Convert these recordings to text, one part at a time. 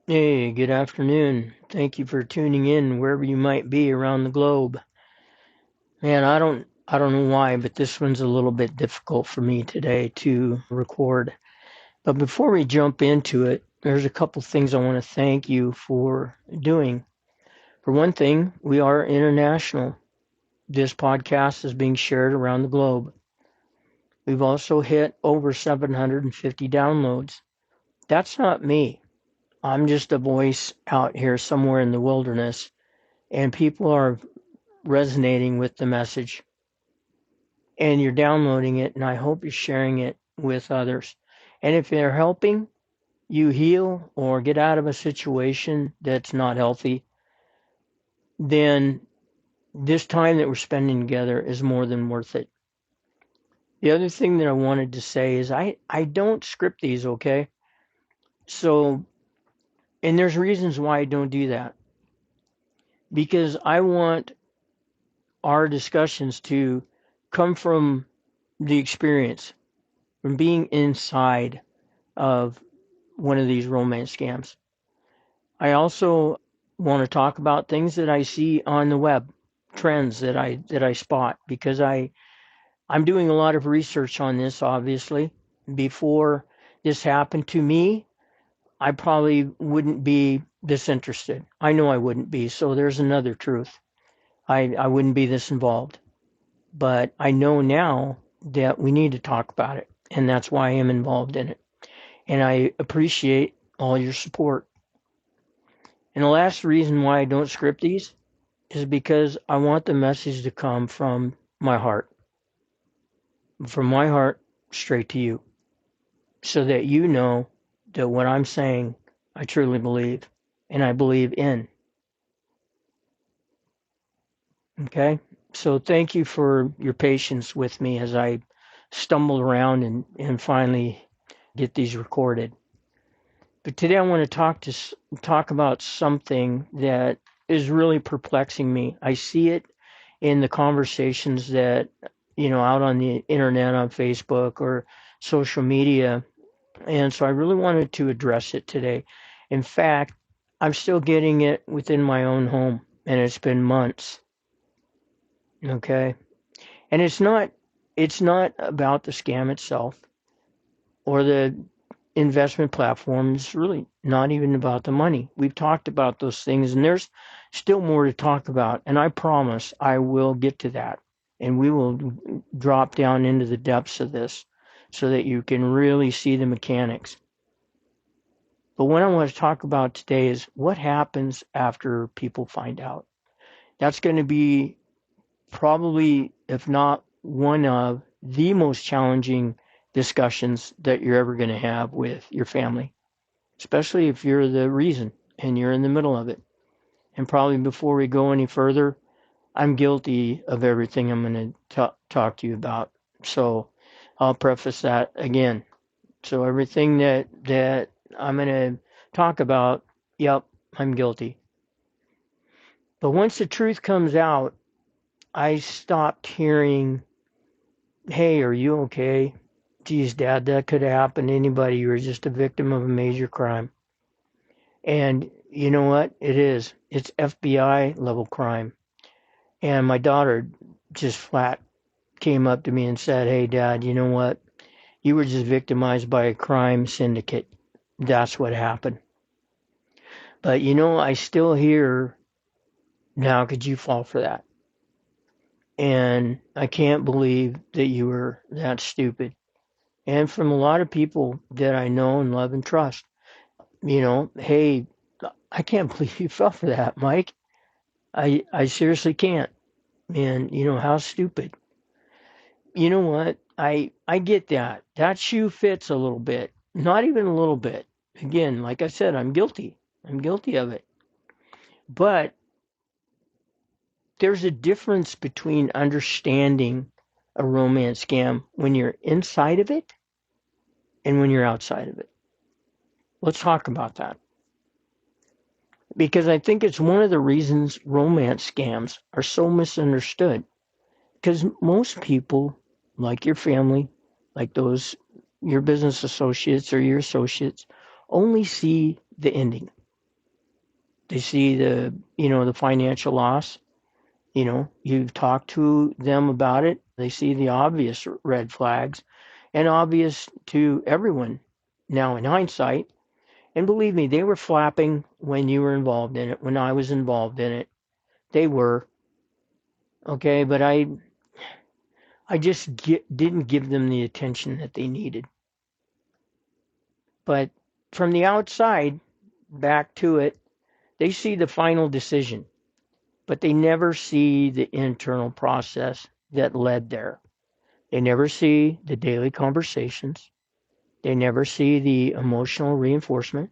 Hey, good afternoon. Thank you for tuning in wherever you might be around the globe. Man, I don't know why, but this one's a little bit difficult for me today to record. But before we jump into it, there's a couple things I want to thank you for doing. For one thing, we are international. This podcast is being shared around the globe. We've also hit over 750 downloads. That's not me. I'm just a voice out here somewhere in the wilderness, and people are resonating with the message and you're downloading it, and I hope you're sharing it with others. And if they're helping you heal or get out of a situation that's not healthy, then this time that we're spending together is more than worth it. The other thing that I wanted to say is I don't script these, okay? So, and there's reasons why I don't do that. Because I want our discussions to come from the experience, from being inside of one of these romance scams. I also want to talk about things that I see on the web, trends that I spot because I'm doing a lot of research on this obviously. Before this happened to me, I probably wouldn't be this interested. I know I wouldn't be. So there's another truth. I wouldn't be this involved. But I know now that we need to talk about it, and that's why I am involved in it. And I appreciate all your support. And the last reason why I don't script these is because I want the message to come from my heart straight to you, so that you know that what I'm saying, I truly believe, and I believe in. Okay? So thank you for your patience with me as I stumbled around and finally get these recorded. But today I want to talk about something that is really perplexing me. I see it in the conversations that out on the internet, on Facebook or social media, and so I really wanted to address it today. In fact, I'm still getting it within my own home, and it's been months. Okay, and it's not about the scam itself or the investment platform. It's really not even about the money. We've talked about those things, and there's still more to talk about. And I promise I will get to that. And we will drop down into the depths of this so that you can really see the mechanics. But what I want to talk about today is what happens after people find out. That's going to be probably, if not one of the most challenging discussions that you're ever going to have with your family, especially if you're the reason and you're in the middle of it. And probably before we go any further, I'm guilty of everything I'm going to talk to you about. So I'll preface that again. So everything that I'm going to talk about, yep, I'm guilty. But once the truth comes out, I stopped hearing, "Hey, are you okay? Geez, Dad, that could have happened to anybody. You were just a victim of a major crime." And you know what? It is. It's FBI level crime. And my daughter just flat came up to me and said, "Hey, Dad, you know what? You were just victimized by a crime syndicate. That's what happened." But I still hear, "Now could you fall for that?" And I can't believe that you were that stupid. And from a lot of people that I know and love and trust, "Hey, I can't believe you fell for that, Mike. I seriously can't. And how stupid." You know what? I get that. That shoe fits a little bit. Not even a little bit. Again, like I said, I'm guilty. I'm guilty of it. But there's a difference between understanding a romance scam when you're inside of it and when you're outside of it. Let's talk about that. Because I think it's one of the reasons romance scams are so misunderstood. Because most people, like your family, like those, your business associates or your associates, only see the ending. They see the financial loss. You've talked to them about it. They see the obvious red flags and obvious to everyone now in hindsight. And believe me, they were flapping when you were involved in it, when I was involved in it. They were, okay, but I just didn't give them the attention that they needed. But from the outside, back to it, they see the final decision, but they never see the internal process that led there. They never see the daily conversations. They never see the emotional reinforcement,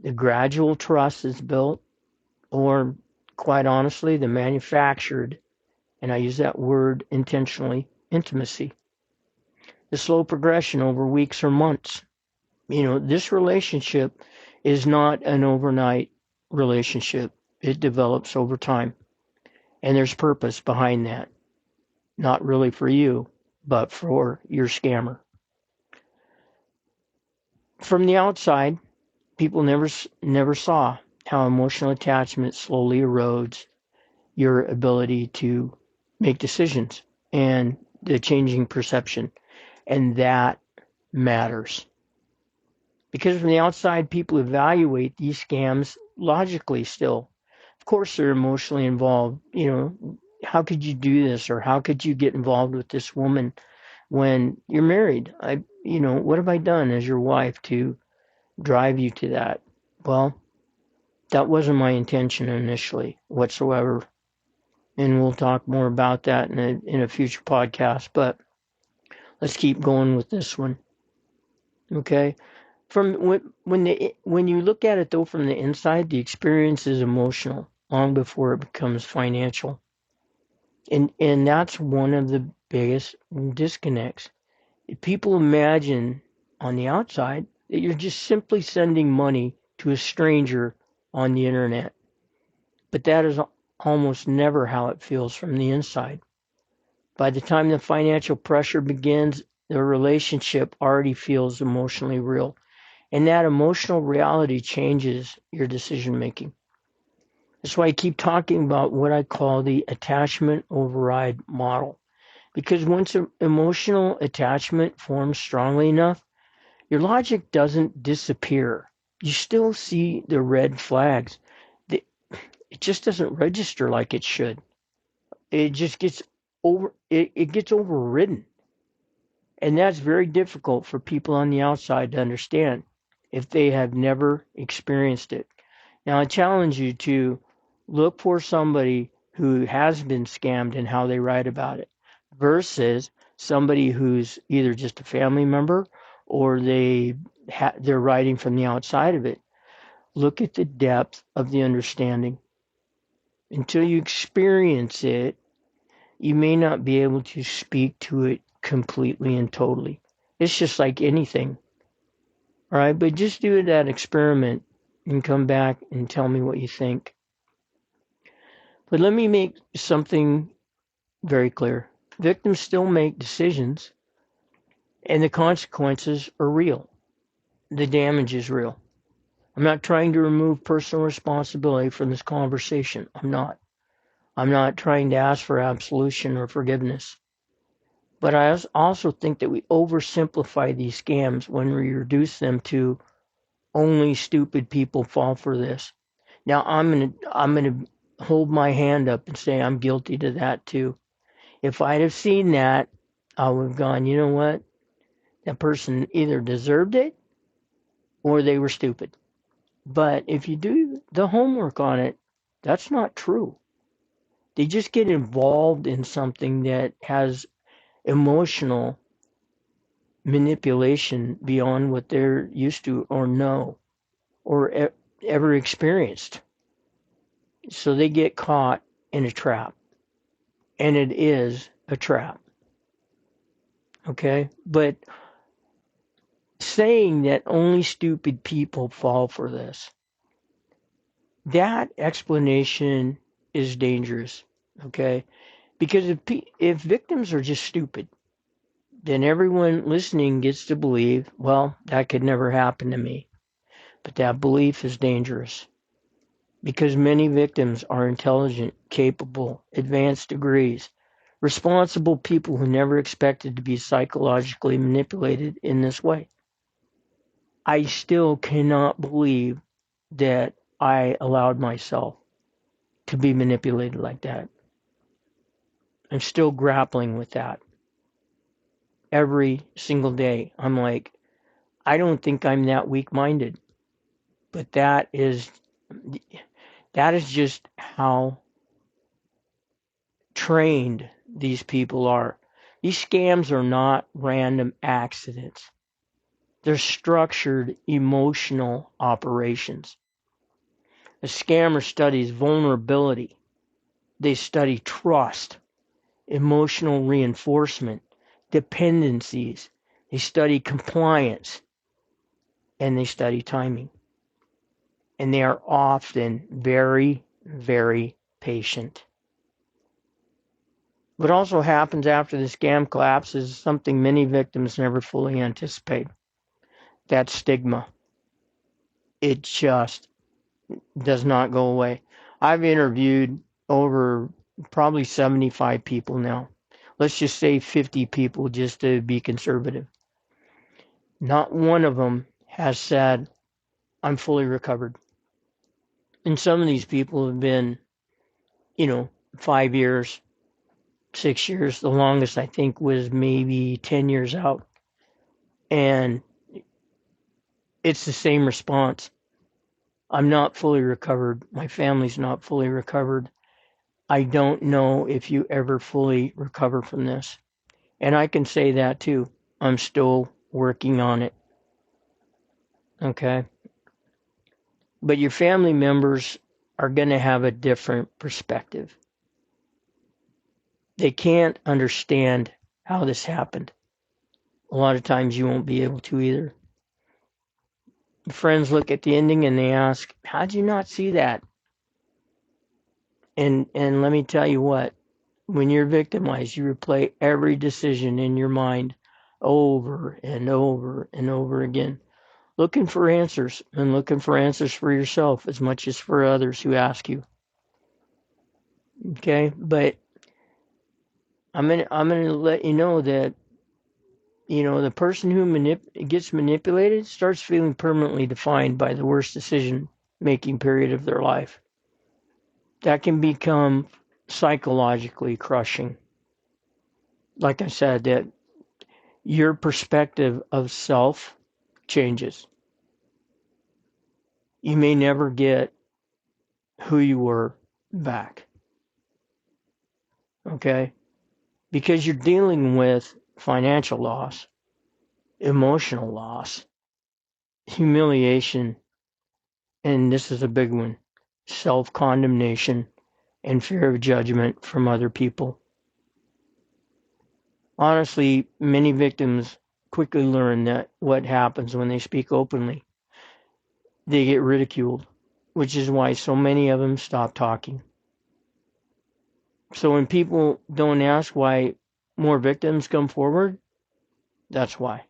the gradual trust that's built, or quite honestly, the manufactured, and I use that word intentionally, intimacy. The slow progression over weeks or months. This relationship is not an overnight relationship. It develops over time. And there's purpose behind that. Not really for you, but for your scammer. From the outside, people never saw how emotional attachment slowly erodes your ability to make decisions and the changing perception. And that matters. Because from the outside, people evaluate these scams logically still. Of course, they're emotionally involved. How could you do this? Or how could you get involved with this woman when you're married? What have I done as your wife to drive you to that? Well, that wasn't my intention initially whatsoever. And we'll talk more about that in a future podcast. But let's keep going with this one. Okay. From when you look at it though from the inside, the experience is emotional long before it becomes financial, and that's one of the biggest disconnects. People imagine on the outside that you're just simply sending money to a stranger on the internet, but that is almost never how it feels from the inside. By the time the financial pressure begins, the relationship already feels emotionally real. And that emotional reality changes your decision making. That's why I keep talking about what I call the attachment override model. Because once emotional attachment forms strongly enough, your logic doesn't disappear. You still see the red flags. It just doesn't register like it should. It just gets it gets overridden. And that's very difficult for people on the outside to understand if they have never experienced it. Now, I challenge you to look for somebody who has been scammed and how they write about it versus somebody who's either just a family member or they're writing from the outside of it. Look at the depth of the understanding. Until you experience it, you may not be able to speak to it completely and totally. It's just like anything. All right, but just do that experiment and come back and tell me what you think. But let me make something very clear. Victims still make decisions, and the consequences are real. The damage is real. I'm not trying to remove personal responsibility from this conversation. I'm not. I'm not trying to ask for absolution or forgiveness. But I also think that we oversimplify these scams when we reduce them to only stupid people fall for this. Now I'm gonna hold my hand up and say I'm guilty to that too. If I'd have seen that, I would have gone, you know what? That person either deserved it or they were stupid. But if you do the homework on it, that's not true. They just get involved in something that has emotional manipulation beyond what they're used to or know or ever experienced. So they get caught in a trap. And it is a trap. Okay? But saying that only stupid people fall for this, that explanation is dangerous. Okay? Because if victims are just stupid, then everyone listening gets to believe, well, that could never happen to me. But that belief is dangerous. because many victims are intelligent, capable, advanced degrees, responsible people who never expected to be psychologically manipulated in this way. I still cannot believe that I allowed myself to be manipulated like that. I'm still grappling with that every single day. I'm like, I don't think I'm that weak-minded, but that is just how trained these people are. These scams are not random accidents. They're structured emotional operations. A scammer studies vulnerability. They study trust, emotional reinforcement, dependencies. They study compliance, and they study timing. And they are often very, very patient. What also happens after the scam collapses is something many victims never fully anticipate. That's stigma. It just does not go away. I've interviewed over probably 75 people now. Let's just say 50 people just to be conservative. Not one of them has said, I'm fully recovered. And some of these people have been, 5 years, 6 years. The longest I think was maybe 10 years out. And it's the same response. I'm not fully recovered. My family's not fully recovered. I don't know if you ever fully recover from this. And I can say that too. I'm still working on it. Okay. But your family members are going to have a different perspective. They can't understand how this happened. A lot of times you won't be able to either. Friends look at the ending and they ask, how'd you not see that? And let me tell you what, when you're victimized, you replay every decision in your mind over and over and over again, looking for answers and looking for answers for yourself as much as for others who ask you. Okay, but I'm gonna let you know that the person who gets manipulated starts feeling permanently defined by the worst decision making period of their life. That can become psychologically crushing. Like I said, that your perspective of self changes. You may never get who you were back. Okay? Because you're dealing with financial loss, emotional loss, humiliation, and this is a big one, self condemnation and fear of judgment from other people. Honestly, many victims quickly learn that what happens when they speak openly, they get ridiculed, which is why so many of them stop talking. So when people don't ask why more victims come forward, that's why.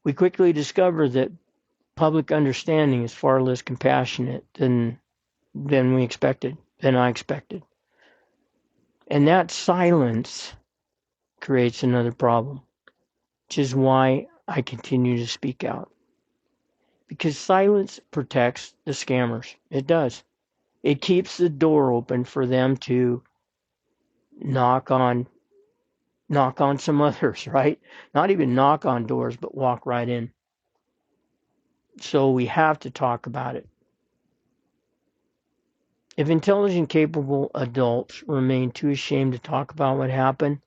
We quickly discover that public understanding is far less compassionate than we expected, than I expected. And that silence creates another problem, which is why I continue to speak out. Because silence protects the scammers. It does. It keeps the door open for them to knock on some others, right? Not even knock on doors, but walk right in. So we have to talk about it. If intelligent, capable adults remain too ashamed to talk about what happened,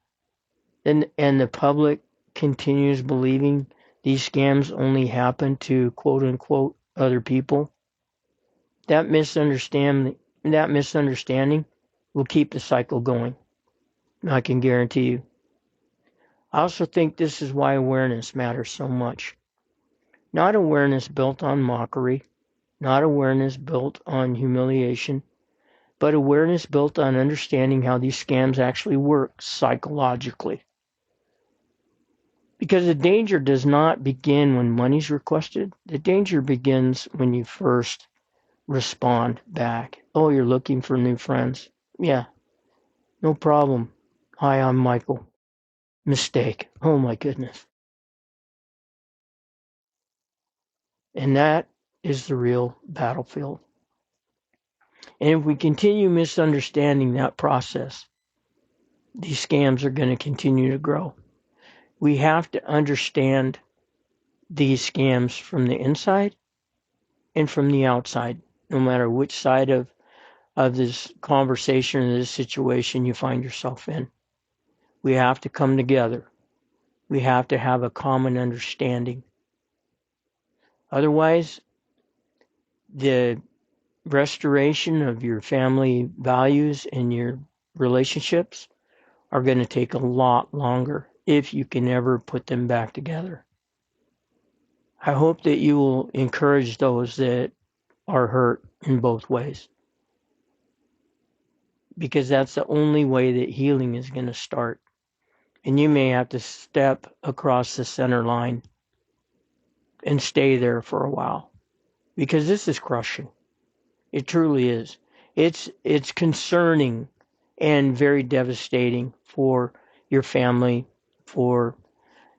and the public continues believing these scams only happen to quote unquote other people, that misunderstanding will keep the cycle going. I can guarantee you. I also think this is why awareness matters so much. Not awareness built on mockery, not awareness built on humiliation, but awareness built on understanding how these scams actually work psychologically. Because the danger does not begin when money's requested. The danger begins when you first respond back. Oh, you're looking for new friends. Yeah, no problem. Hi, I'm Michael. Mistake. Oh my goodness. And that is the real battlefield. And if we continue misunderstanding that process, these scams are going to continue to grow. We have to understand these scams from the inside and from the outside, no matter which side of this conversation or this situation you find yourself in. We have to come together. We have to have a common understanding. Otherwise, the restoration of your family values and your relationships are going to take a lot longer if you can ever put them back together. I hope that you will encourage those that are hurt in both ways, because that's the only way that healing is going to start. And you may have to step across the center line and stay there for a while, because this is crushing. It truly is. It's concerning and very devastating for your family, for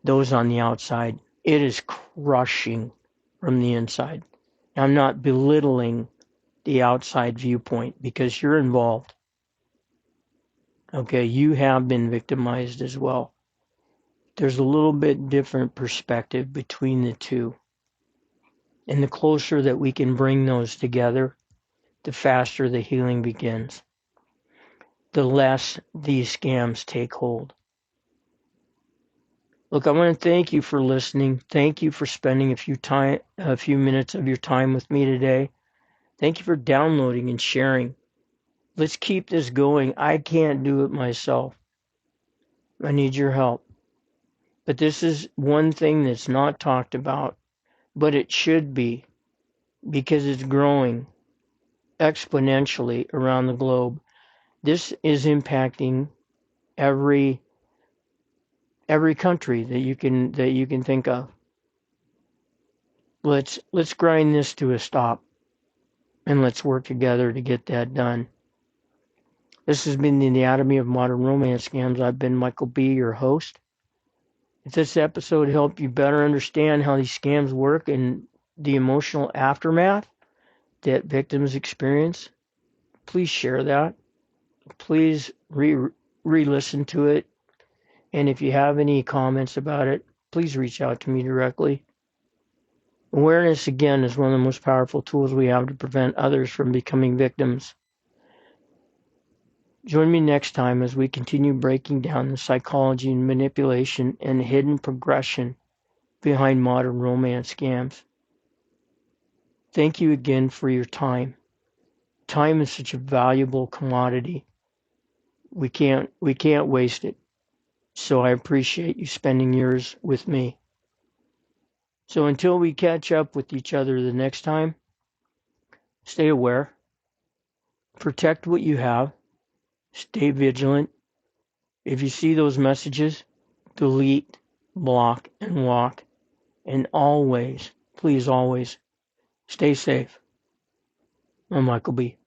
those on the outside. It is crushing from the inside. I'm not belittling the outside viewpoint because you're involved. Okay, you have been victimized as well. There's a little bit different perspective between the two. And the closer that we can bring those together, the faster the healing begins. The less these scams take hold. Look, I want to thank you for listening. Thank you for spending a few minutes of your time with me today. Thank you for downloading and sharing. Let's keep this going. I can't do it myself. I need your help. But this is one thing that's not talked about, but it should be, because it's growing exponentially around the globe. This is impacting every country that you can think of. Let's grind this to a stop, and let's work together to get that done. This has been the Anatomy of Modern Romance Scams. I've been Michael B., your host. If this episode helped you better understand how these scams work and the emotional aftermath that victims experience, please share that. Please re-listen to it. And if you have any comments about it, please reach out to me directly. Awareness, again, is one of the most powerful tools we have to prevent others from becoming victims. Join me next time as we continue breaking down the psychology and manipulation and hidden progression behind modern romance scams. Thank you again for your time. Time is such a valuable commodity. We can't waste it. So I appreciate you spending yours with me. So until we catch up with each other the next time, stay aware, protect what you have, stay vigilant. If you see those messages, delete, block, and walk. And always, please always, stay safe. I'm Michael B.